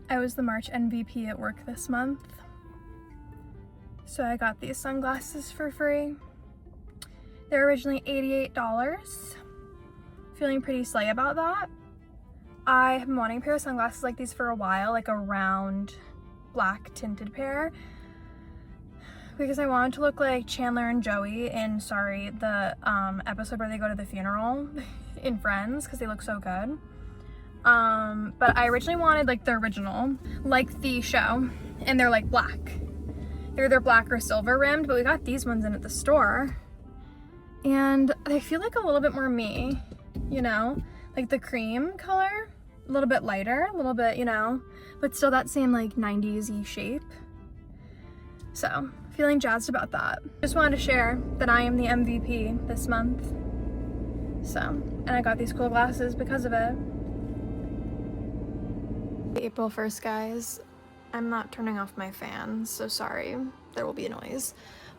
I was the March MVP at work this month, so I got these sunglasses for free. They're originally $88. Feeling pretty slay about that. I have been wanting a pair of sunglasses like these for a while, like a round black tinted pair, because I wanted to look like Chandler and Joey in, sorry, the episode where they go to the funeral in Friends, because they look so good. But I originally wanted like the original, like the show, and they're like black. They're either black or silver rimmed, but we got these ones in at the store, and they feel like a little bit more me, you know, like the cream color, a little bit lighter, a little bit, you know, but still that same like 90s-y shape. So feeling jazzed about that. Just wanted to share that I am the MVP this month. So, and I got these cool glasses because of it. April 1st, guys. I'm not turning off my fan, so sorry. There will be a noise.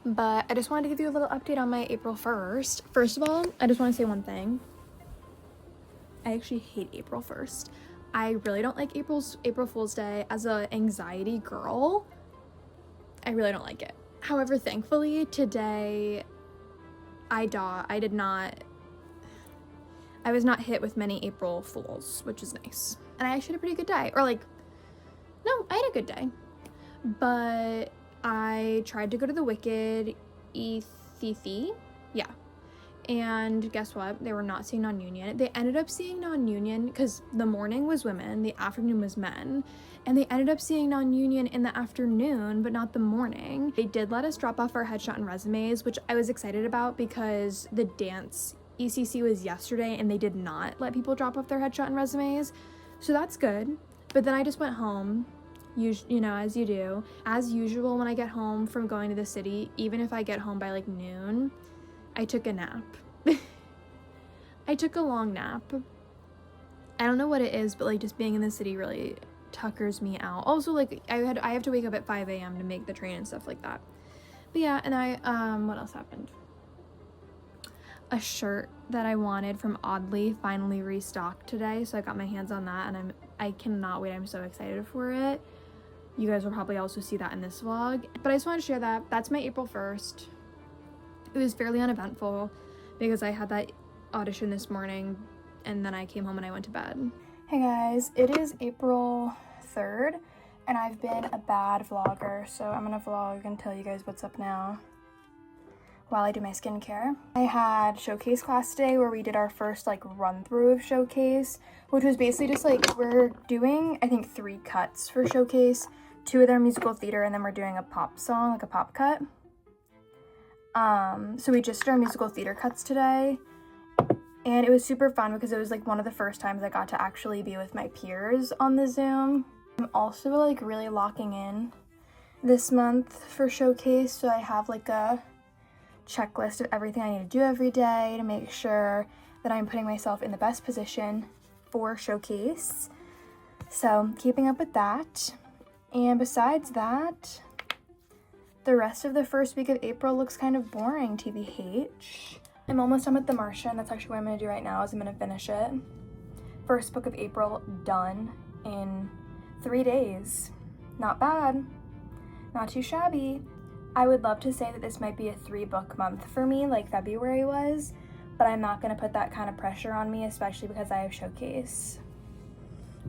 But I just wanted to give you a little update on my April 1st. First of all, I just want to say one thing. I actually hate April 1st. I really don't like April Fool's Day. As an anxiety girl, I really don't like it. However, thankfully, today I was not hit with many April Fools, which is nice. And I actually had a pretty good day. Or like, no, I had a good day. But I tried to go to the Wicked Ethithi. Yeah. And guess what? They were not seeing non-union. They ended up seeing non-union because the morning was women, the afternoon was men. And they ended up seeing non-union in the afternoon, but not the morning. They did let us drop off our headshot and resumes, which I was excited about because the dance ECC was yesterday and they did not let people drop off their headshot and resumes. So that's good. But then I just went home, you know, as you do. As usual, when I get home from going to the city, even if I get home by like noon, I took a nap. I took a long nap. I don't know what it is, but like just being in the city really tuckers me out. Also, like I have to wake up at 5 a.m. to make the train and stuff like that. But yeah, and what else happened? A shirt that I wanted from Oddly finally restocked today, so I got my hands on that, and I cannot wait. I'm so excited for it. You guys will probably also see that in this vlog, but I just wanted to share that. That's my April 1st. It was fairly uneventful because I had that audition this morning and then I came home and I went to bed. Hey guys, it is April 3rd and I've been a bad vlogger, so I'm gonna vlog and tell you guys what's up now while I do my skincare. I had showcase class today where we did our first like run through of showcase, which was basically just like we're doing I think 3 cuts for showcase, 2 of their musical theater, and then we're doing a pop song, like a pop cut. So we just did our musical theater cuts today, and it was super fun because it was like one of the first times I got to actually be with my peers on the Zoom. I'm also like really locking in this month for showcase, so I have like a checklist of everything I need to do every day to make sure that I'm putting myself in the best position for showcase. So keeping up with that, and besides that, the rest of the first week of April looks kind of boring, TBH. I'm almost done with The Martian. That's actually what I'm gonna do right now, is I'm gonna finish it. First book of April done in 3 days. Not bad, not too shabby. I would love to say that this might be a 3-book month for me, like February was, but I'm not gonna put that kind of pressure on me, especially because I have showcase.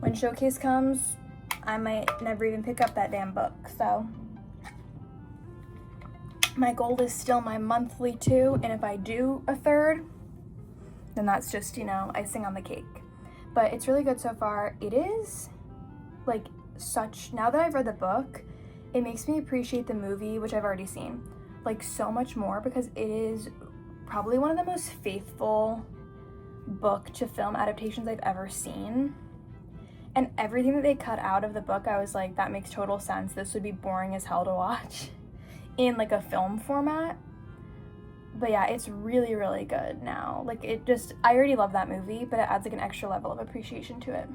When showcase comes, I might never even pick up that damn book, so. My goal is still my monthly 2, and if I do a 3rd, then that's just, you know, icing on the cake. But it's really good so far. It is, like, now that I've read the book, it makes me appreciate the movie, which I've already seen, like, so much more, because it is probably one of the most faithful book to film adaptations I've ever seen. And everything that they cut out of the book, I was like, that makes total sense. This would be boring as hell to watch in like a film format. But yeah, it's really, really good now. Like I already love that movie, but it adds like an extra level of appreciation to it.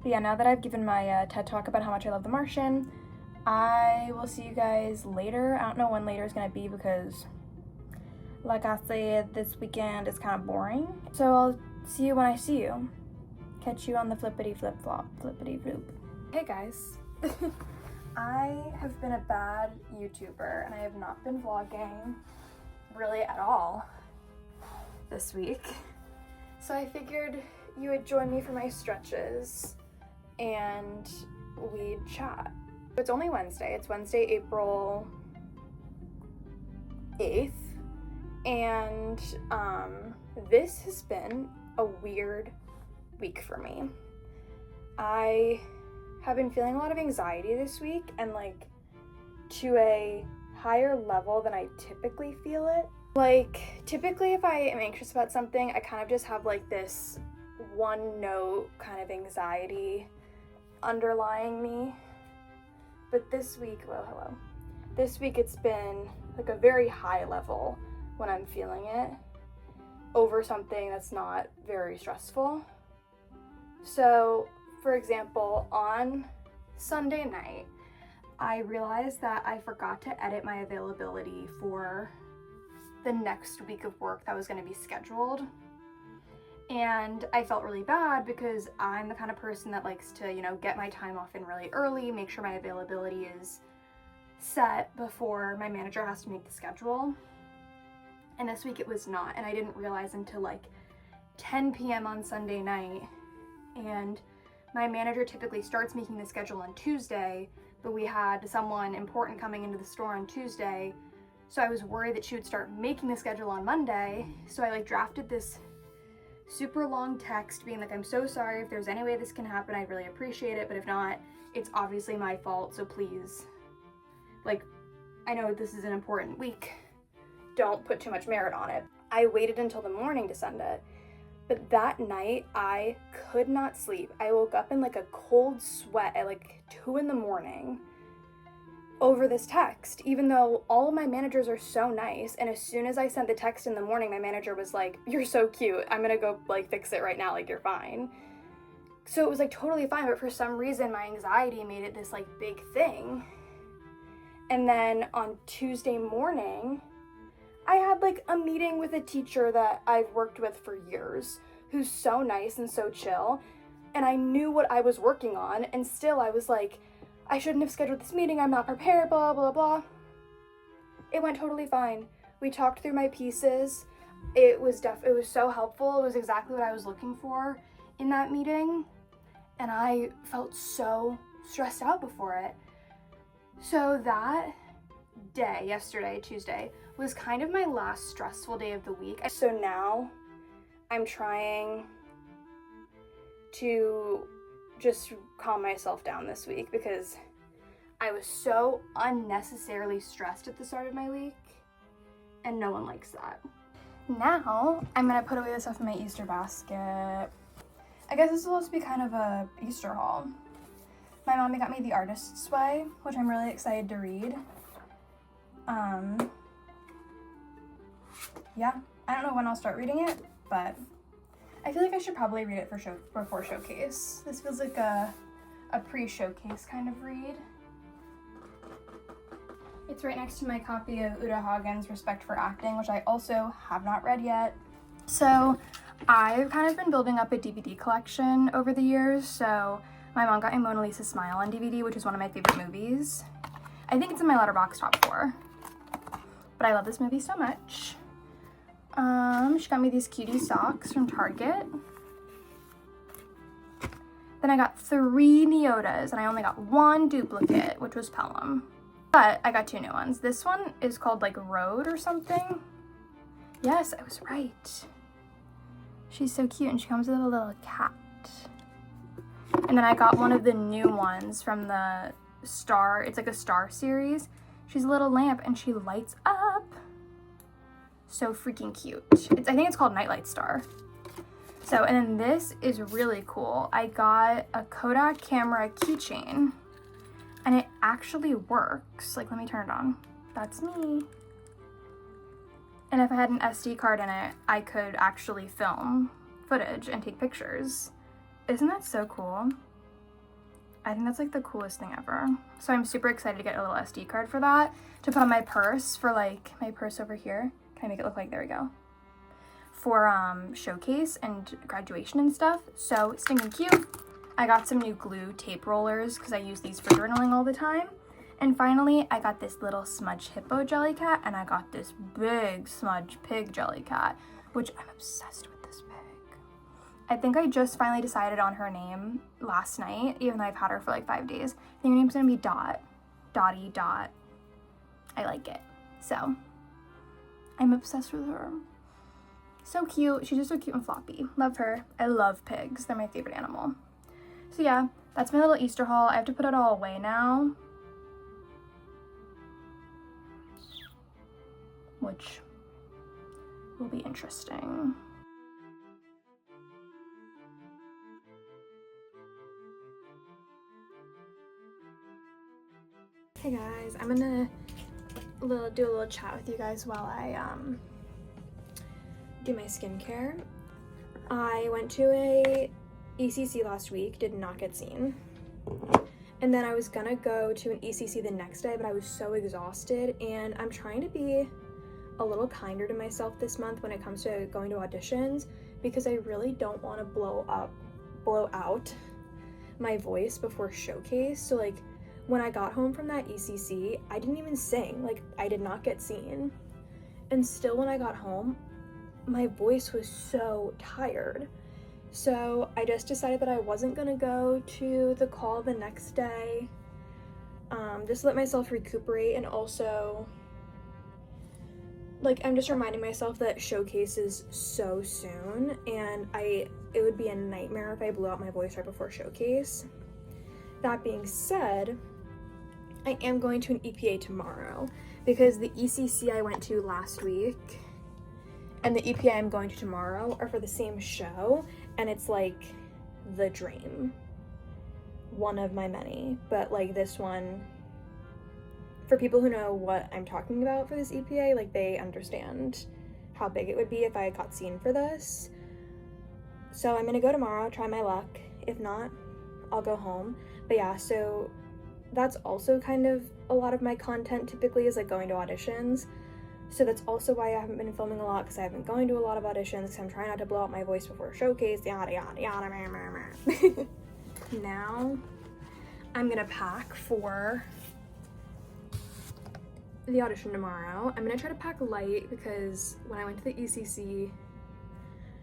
But yeah, now that I've given my TED talk about how much I love The Martian, I will see you guys later. I don't know when later is gonna be because, like I said, this weekend is kind of boring. So I'll see you when I see you. Catch you on the flippity flip flop, flippity floop. Hey guys. I have been a bad YouTuber and I have not been vlogging really at all this week. So I figured you would join me for my stretches and we'd chat. It's only Wednesday. It's Wednesday, April 8th. And this has been a weird week for me. I have been feeling a lot of anxiety this week, and like to a higher level than I typically feel it. Like typically if I am anxious about something, I kind of just have like this one note kind of anxiety underlying me. But this week, this week it's been like a very high level when I'm feeling it over something that's not very stressful. So for example, on Sunday night, I realized that I forgot to edit my availability for the next week of work that was going to be scheduled. And I felt really bad because I'm the kind of person that likes to, you know, get my time off in really early, make sure my availability is set before my manager has to make the schedule. And this week it was not, and I didn't realize until like 10 p.m. on Sunday night. And my manager typically starts making the schedule on Tuesday, but we had someone important coming into the store on Tuesday, so I was worried that she would start making the schedule on Monday. So I like drafted this super long text being like, I'm so sorry, if there's any way this can happen, I'd really appreciate it, but if not, it's obviously my fault, so please, like, I know this is an important week, don't put too much merit on it. I waited until the morning to send it. But that night, I could not sleep. I woke up in like a cold sweat at like 2 a.m. over this text, even though all of my managers are so nice. And as soon as I sent the text in the morning, my manager was like, you're so cute. I'm gonna go like fix it right now. Like, you're fine. So it was like totally fine. But for some reason, my anxiety made it this like big thing. And then on Tuesday morning, I had like a meeting with a teacher that I've worked with for years, who's so nice and so chill, and I knew what I was working on, and still I was like, I shouldn't have scheduled this meeting, I'm not prepared, blah, blah, blah. It went totally fine. We talked through my pieces. It was so helpful. It was exactly what I was looking for in that meeting, and I felt so stressed out before it. So that day, yesterday, Tuesday, was kind of my last stressful day of the week. So now I'm trying to just calm myself down this week because I was so unnecessarily stressed at the start of my week, and no one likes that. Now I'm gonna put away the stuff in my Easter basket. I guess this is supposed to be kind of a Easter haul. My mommy got me The Artist's Way, which I'm really excited to read. Yeah, I don't know when I'll start reading it, but I feel like I should probably read it before Showcase. This feels like a pre-Showcase kind of read. It's right next to my copy of Uta Hagen's Respect for Acting, which I also have not read yet. So I've kind of been building up a DVD collection over the years. So my mom got me Mona Lisa's Smile on DVD, which is one of my favorite movies. I think it's in my Letterboxd top 4. But I love this movie so much. She got me these cutie socks from Target. Then I got 3 Neotas, and I only got 1 duplicate, which was Pelham. But I got 2 new ones. This one is called like Road or something. Yes, I was right. She's so cute, and she comes with a little cat. And then I got one of the new ones from the Star, it's like a Star series. She's a little lamp and she lights up. So freaking cute. I think it's called Nightlight Star. So, and then this is really cool. I got a Kodak camera keychain and it actually works. Like, let me turn it on. That's me. And if I had an SD card in it, I could actually film footage and take pictures. Isn't that so cool? I think that's like the coolest thing ever. So I'm super excited to get a little SD card for that to put on my purse for like my purse over here. Can I make it look like, there we go. For Showcase and graduation and stuff. So stinking cute. I got some new glue tape rollers because I use these for journaling all the time. And finally, I got this little smudge hippo jelly cat, and I got this big smudge pig jelly cat, which I'm obsessed with this pig. I think I just finally decided on her name last night, even though I've had her for like 5 days. I think her name's gonna be Dot. Dottie Dot. I like it. So, I'm obsessed with her. So cute. She's just so cute and floppy. Love her. I love pigs. They're my favorite animal. So yeah, that's my little Easter haul. I have to put it all away now, which will be interesting. Hey guys, I'm gonna do a little chat with you guys while I do my skincare. I went to a ECC last week, did not get seen. And then I was gonna go to an ECC the next day, but I was so exhausted, and I'm trying to be a little kinder to myself this month when it comes to going to auditions, because I really don't want to blow out my voice before showcase. So like when I got home from that ECC, I didn't even sing. Like, I did not get seen. And still when I got home, my voice was so tired. So I just decided that I wasn't gonna go to the call the next day, just let myself recuperate, and also like I'm just reminding myself that showcase is so soon, and it would be a nightmare if I blew out my voice right before showcase. That being said, I am going to an EPA tomorrow, because the ECC I went to last week and the EPA I'm going to tomorrow are for the same show, and it's like the dream. One of my many, but like this one, for people who know what I'm talking about for this EPA, like they understand how big it would be if I got seen for this. So I'm gonna go tomorrow, try my luck. If not, I'll go home. But yeah, so that's also kind of a lot of my content typically is like going to auditions. So that's also why I haven't been filming a lot, because I haven't been going to a lot of auditions, because I'm trying not to blow out my voice before showcase, yada yada yada. Now I'm gonna pack for the audition tomorrow. I'm gonna try to pack light, because when I went to the ECC,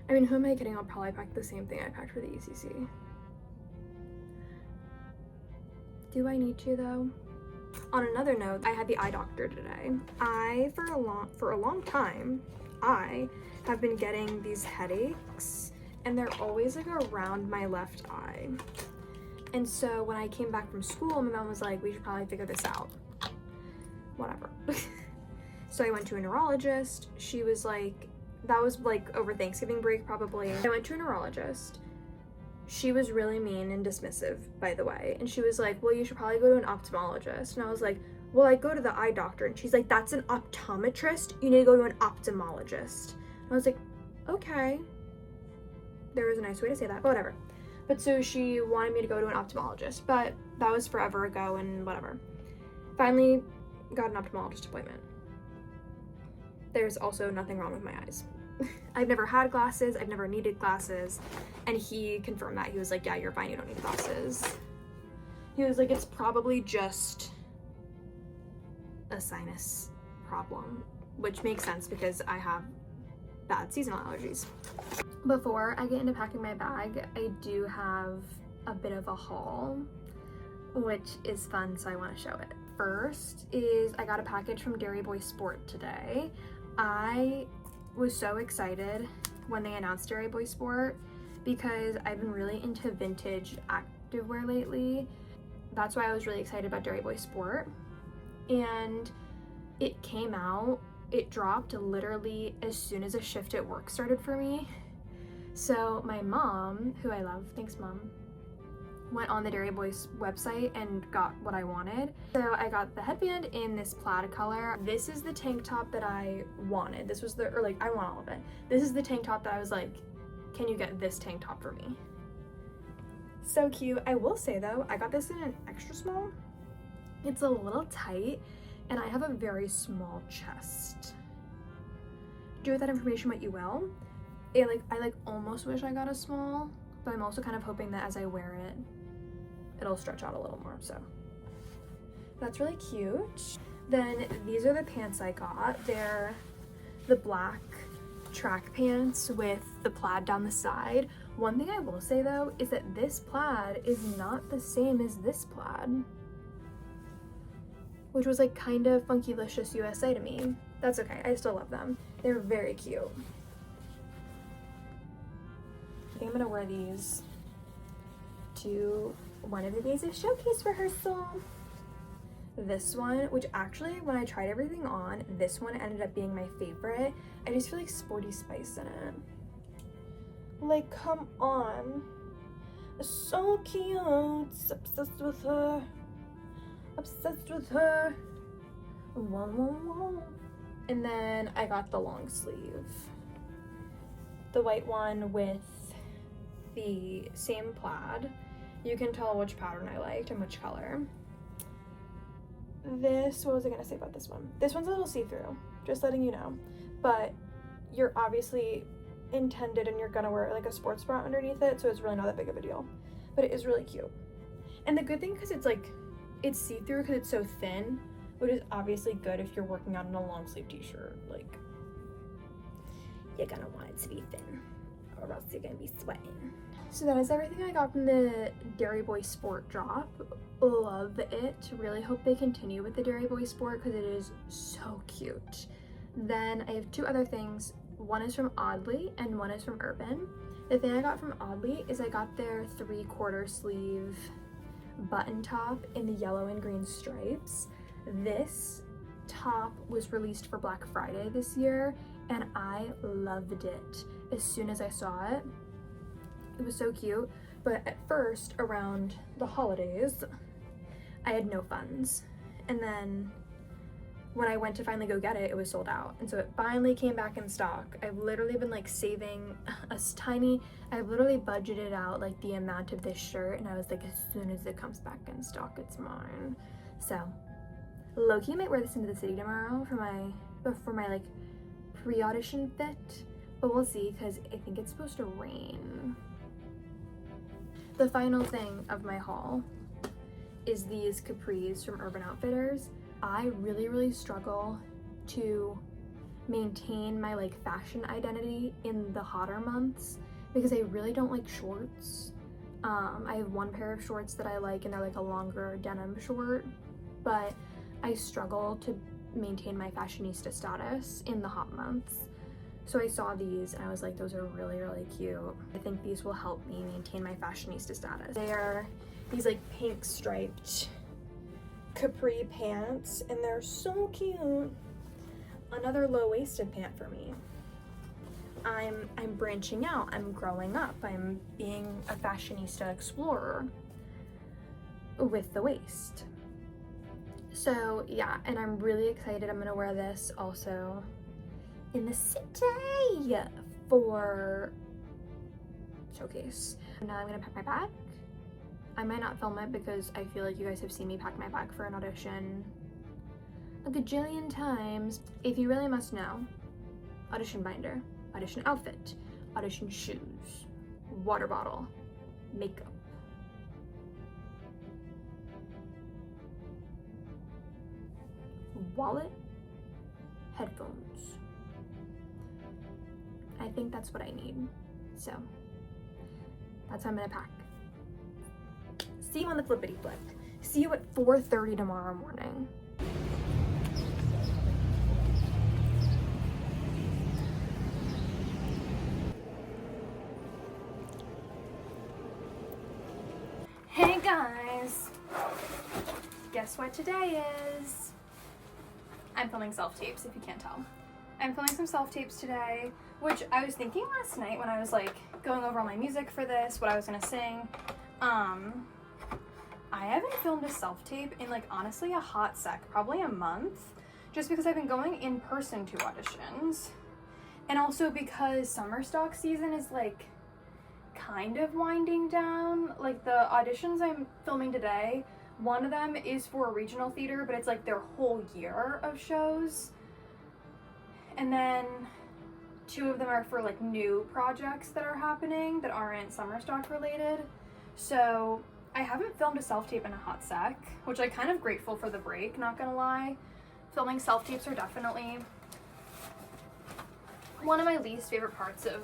I mean, who am I kidding? I'll probably pack the same thing I packed for the ECC. Do I need to though? On another note, I had the eye doctor today. For a long time, I have been getting these headaches, and they're always like around my left eye. And so when I came back from school, my mom was like, we should probably figure this out. Whatever. So I went to a neurologist. She was like, that was like over Thanksgiving break probably. I went to a neurologist. She was really mean and dismissive, by the way. And she was like, well, you should probably go to an ophthalmologist. And I was like, well, I go to the eye doctor. And she's like, that's an optometrist. You need to go to an ophthalmologist. And I was like, okay. There was a nice way to say that, but whatever. But so she wanted me to go to an ophthalmologist, but that was forever ago and whatever. Finally got an ophthalmologist appointment. There's also nothing wrong with my eyes. I've never had glasses, I've never needed glasses, and he confirmed that. He was like, yeah, you're fine, you don't need glasses. He was like, it's probably just a sinus problem, which makes sense because I have bad seasonal allergies. Before I get into packing my bag, I do have a bit of a haul, which is fun, so I want to show it. First is I got a package from Dairy Boy Sport today. I was so excited when they announced Dairy Boy Sport because I've been really into vintage activewear lately. That's why I was really excited about Dairy Boy Sport. And it came out, it dropped literally as soon as a shift at work started for me. So my mom, who I love, thanks mom, went on the Dairy Boy's website and got what I wanted. So I got the headband in this plaid color. This is the tank top that I wanted. This was the, or like, I want all of it. This is the tank top that I was like, can you get this tank top for me? So cute. I will say though, I got this in an extra small. It's a little tight and I have a very small chest. Do with that information what you will. I almost wish I got a small, but I'm also kind of hoping that as I wear it, it'll stretch out a little more, so that's really cute. Then these are the pants I got. They're the black track pants with the plaid down the side. One thing I will say though is that this plaid is not the same as this plaid, which was like kind of Funkylicious USA to me. That's okay, I still love them. They're very cute. I think I'm gonna wear these to one of the days of showcase rehearsal. This one, which actually when I tried everything on, this one ended up being my favorite. I just feel like Sporty Spice in it. Like, come on. So cute. Obsessed with her. Obsessed with her. Whoa, whoa, whoa. And then I got the long sleeve. The white one with the same plaid. You can tell which pattern I liked and which color. This, what was I gonna say about this one? This one's a little see-through, just letting you know. But you're obviously intended and you're gonna wear like a sports bra underneath it, so it's really not that big of a deal. But it is really cute. And the good thing, because it's like, it's see-through because it's so thin, which is obviously good if you're working out in a long sleeve t-shirt. Like, you're gonna want it to be thin, or else you're gonna be sweating. So that is everything I got from the Dairy Boy Sport drop. Love it. Really hope they continue with the Dairy Boy Sport because it is so cute. Then I have two other things. One is from Oddly and one is from Urban. The thing I got from Oddly is I got their 3/4 sleeve button top in the yellow and green stripes. This top was released for Black Friday this year and I loved it as soon as I saw it. It was so cute, but at first, around the holidays, I had no funds. And then when I went to finally go get it, it was sold out. And so it finally came back in stock. I've literally been like saving I've literally budgeted out like the amount of this shirt and I was like, as soon as it comes back in stock, it's mine. So, low-key might wear this into the city tomorrow for my like pre-audition fit, but we'll see because I think it's supposed to rain. The final thing of my haul is these capris from Urban Outfitters. I really struggle to maintain my like fashion identity in the hotter months because I really don't like shorts. I have one pair of shorts that I like and they're like a longer denim short, but I struggle to maintain my fashionista status in the hot months. So I saw these and I was like, those are really cute. I think these will help me maintain my fashionista status. They are these like pink striped capri pants and they're so cute. Another low-waisted pant for me. I'm branching out, I'm growing up, I'm being a fashionista explorer with the waist. So yeah, and I'm really excited. I'm gonna wear this also in the city for showcase. Now I'm gonna pack my bag. I might not film it because I feel like you guys have seen me pack my bag for an audition a gajillion times. If you really must know, audition binder, audition outfit, audition shoes, water bottle, makeup. Wallet, headphones. I think that's what I need. So that's what I'm gonna pack. See you on the flippity flip. See you at 4:30 tomorrow morning. Hey guys, guess what today is? I'm filming self-tapes if you can't tell. I'm filming some self-tapes today, which I was thinking last night when I was like going over all my music for this, what I was gonna sing. I haven't filmed a self-tape in like honestly a hot sec, probably a month, just because I've been going in person to auditions. And also because summer stock season is like kind of winding down. Like the auditions I'm filming today, one of them is for a regional theater, but it's like their whole year of shows. And then 2 of them are for like new projects that are happening that aren't summer stock related. So I haven't filmed a self-tape in a hot sec, which I'm kind of grateful for the break, not gonna lie. Filming self-tapes are definitely one of my least favorite parts of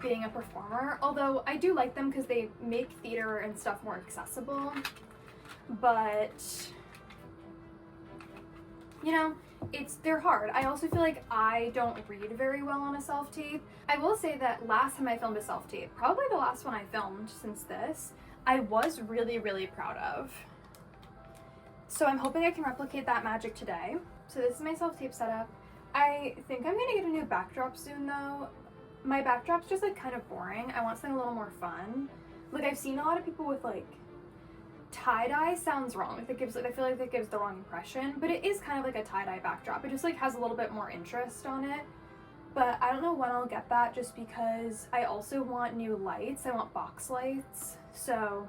being a performer, although I do like them because they make theater and stuff more accessible. But you know, they're hard. I also feel like I don't read very well on a self-tape. I will say that last time I filmed a self-tape, probably the last one I filmed since this, I was really, really proud of. So I'm hoping I can replicate that magic today. So this is my self-tape setup. I think I'm gonna get a new backdrop soon though. My backdrop's just like kind of boring. I want something a little more fun. Like I've seen a lot of people with like tie-dye. Sounds wrong. I feel like that gives the wrong impression, but it is kind of like a tie-dye backdrop. It just like has a little bit more interest on it. But I don't know when I'll get that, just because I also want new lights. I want box lights. So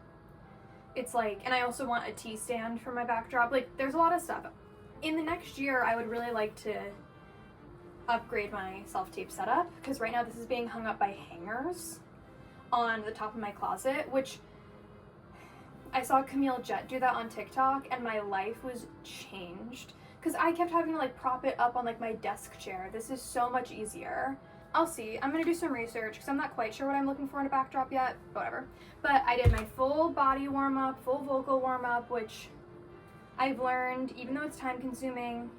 it's like, and I also want a tea stand for my backdrop. Like there's a lot of stuff. In the next year, I would really like to upgrade my self-tape setup, because right now this is being hung up by hangers on the top of my closet, which I saw Camille Jett do that on TikTok and my life was changed, because I kept having to like prop it up on like my desk chair. This is so much easier. I'll see. I'm gonna do some research because I'm not quite sure what I'm looking for in a backdrop yet, whatever. But I did my full body warm-up, full vocal warm-up, which I've learned, even though it's time consuming,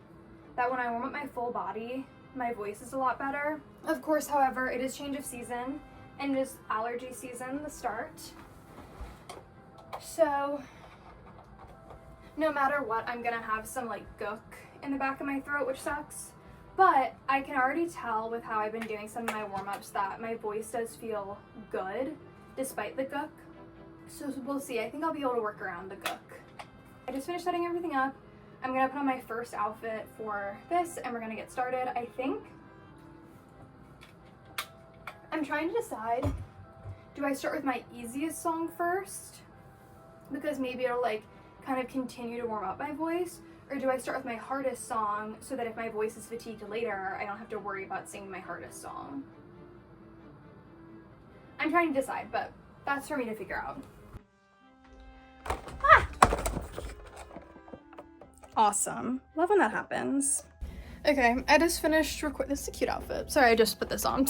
that when I warm up my full body, my voice is a lot better. Of course, however, it is change of season and it is allergy season, the start. So no matter what, I'm gonna have some like gook in the back of my throat, which sucks. But I can already tell with how I've been doing some of my warm-ups that my voice does feel good despite the gook. So we'll see. I think I'll be able to work around the gook. I just finished setting everything up. I'm gonna put on my first outfit for this and we're gonna get started. I think I'm trying to decide, do I start with my easiest song first? Because maybe it'll like kind of continue to warm up my voice, or do I start with my hardest song so that if my voice is fatigued later, I don't have to worry about singing my hardest song? I'm trying to decide, but that's for me to figure out. Ah! Awesome. Love when that happens. Okay, I just finished this is a cute outfit. Sorry, I just put this on.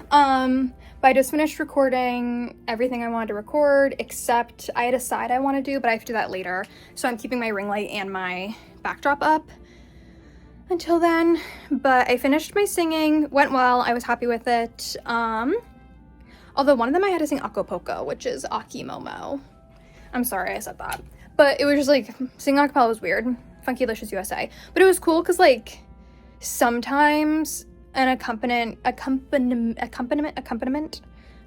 But I just finished recording everything I wanted to record, except I had a side I want to do, but I have to do that later. So I'm keeping my ring light and my backdrop up until then. But I finished my singing, went well, I was happy with it. Although one of them I had to sing Acapulco, which is Aki Momo. I'm sorry I said that. But it was just like, singing acapella was weird. Funky Licious USA. But it was cool because like sometimes an accompaniment,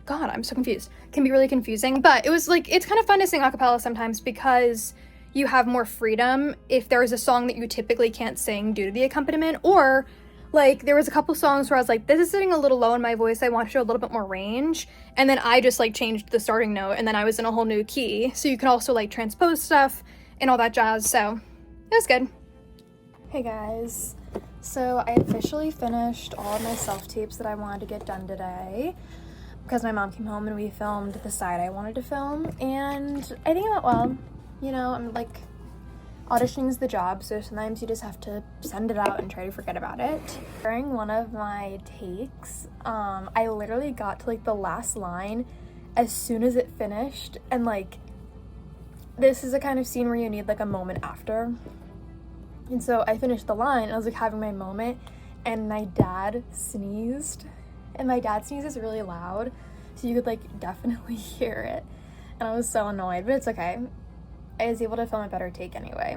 God, I'm so confused, can be really confusing. But it was like, it's kind of fun to sing acapella sometimes because you have more freedom if there is a song that you typically can't sing due to the accompaniment, or like there was a couple songs where I was like, this is sitting a little low in my voice, I want to show a little bit more range, and then I just like changed the starting note and then I was in a whole new key, so you can also like transpose stuff and all that jazz, so it was good. Hey guys, so I officially finished all of my self-tapes that I wanted to get done today because my mom came home and we filmed the side I wanted to film, and I think it went well. You know, I'm like, auditioning is the job, so sometimes you just have to send it out and try to forget about it. During one of my takes, I literally got to like the last line as soon as it finished, and like this is a kind of scene where you need like a moment after. And so I finished the line and I was like having my moment, and my dad sneezed, and my dad sneezes really loud, so you could like definitely hear it, and I was so annoyed, but it's okay. I was able to film a better take anyway.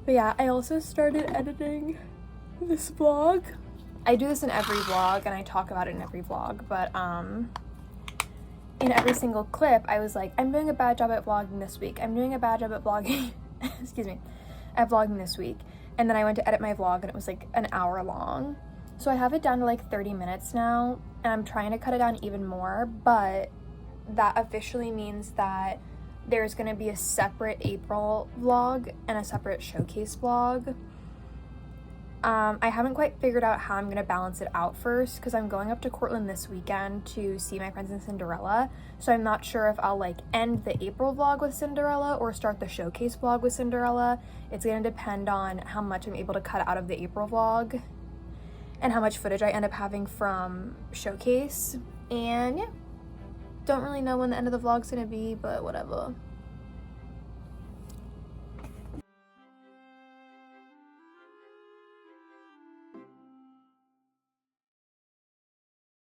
But yeah, I also started editing this vlog. I do this in every vlog and I talk about it in every vlog, but in every single clip I was like, I'm doing a bad job at vlogging this week. I'm doing a bad job at vlogging, excuse me, at vlogging this week. And then I went to edit my vlog and it was like an hour long. So I have it down to like 30 minutes now, and I'm trying to cut it down even more, but that officially means that there's going to be a separate April vlog and a separate showcase vlog. I haven't quite figured out how I'm going to balance it out first, because I'm going up to Cortland this weekend to see my friends in Cinderella, so I'm not sure if I'll like end the April vlog with Cinderella or start the showcase vlog with Cinderella. It's going to depend on how much I'm able to cut out of the April vlog and how much footage I end up having from showcase. And yeah, don't really know when the end of the vlog's going to be, but whatever.